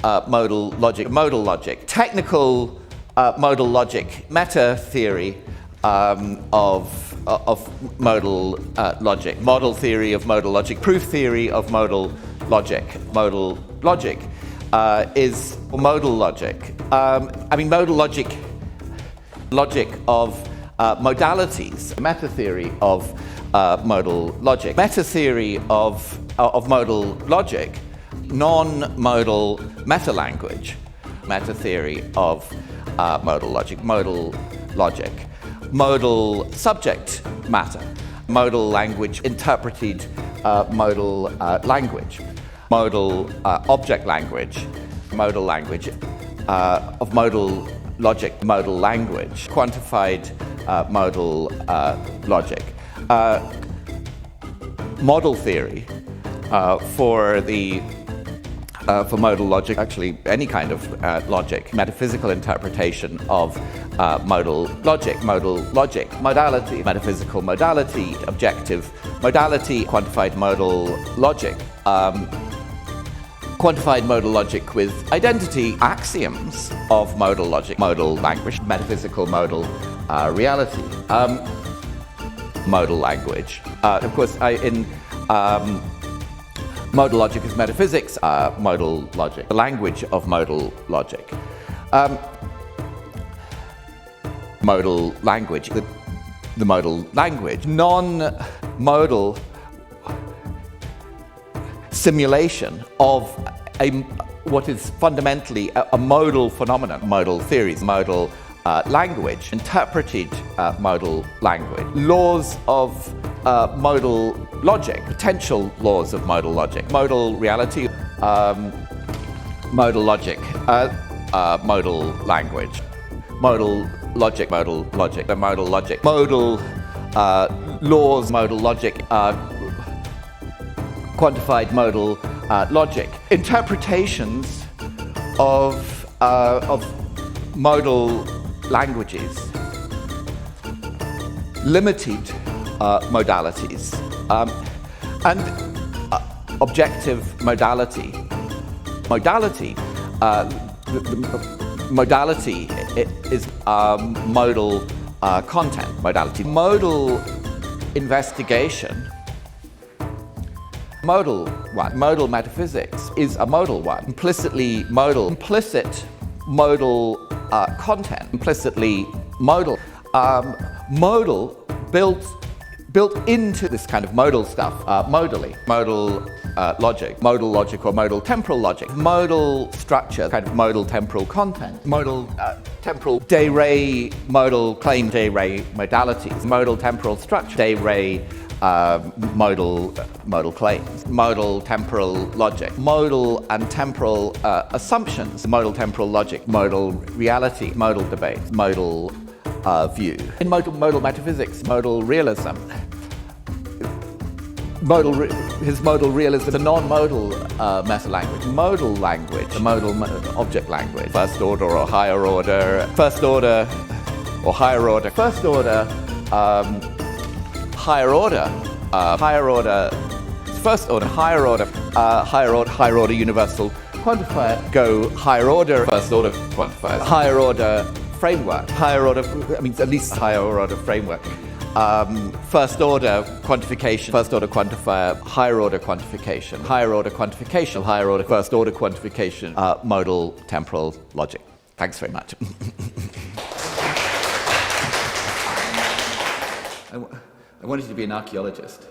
modal logic, technical modal logic, meta theory of modal logic, model theory of modal logic, proof theory of modal logic. Modal logic is modal logic. Modal logic of modalities, meta theory of modal logic. Meta theory of modal logic, non-modal meta language. Meta theory of modal logic. Modal subject matter. Modal language, interpreted modal language. Modal object language. Modal language of modal logic, modal language. Quantified modal logic. Model theory for modal logic, actually any kind of logic, metaphysical interpretation of modal logic, modality, metaphysical modality, objective modality, quantified modal logic. Quantified modal logic with identity, axioms of modal logic, modal language, metaphysical modal reality, modal language. Of course, in modal logic is metaphysics, modal logic, the language of modal logic. Modal language, the modal language, non-modal simulation of what is fundamentally a modal phenomenon, modal theories, modal language, interpreted modal language, laws of modal logic, potential laws of modal logic, modal reality, modal logic, modal language, modal logic, the modal logic, modal laws, modal logic, quantified modal logic, interpretations of modal languages, limited modalities, and objective modality. Modality is modal content. Modal investigation. Modal one. Modal metaphysics is a modal one. Implicitly modal. Implicit modal content. Implicitly modal. Modal built into this kind of modal stuff. Modally. Modal logic or modal temporal logic. Modal structure, kind of modal temporal content. Modal temporal de re modal claim, de re modalities. Modal temporal structure, de re modal claims, modal temporal logic, modal and temporal assumptions, modal temporal logic, modal reality, modal debates, modal view. In modal metaphysics, modal realism, his modal realism, the non-modal meta-language, modal language, the modal object language, first order or higher order, first order or higher order, first order, higher order, first order, higher order, universal quantifier, go higher order, first order quantifier, higher order framework, at least higher order framework, first order quantification, first order quantifier, higher order quantification, first order quantification, modal temporal logic. Thanks very much. I wanted to be an archaeologist.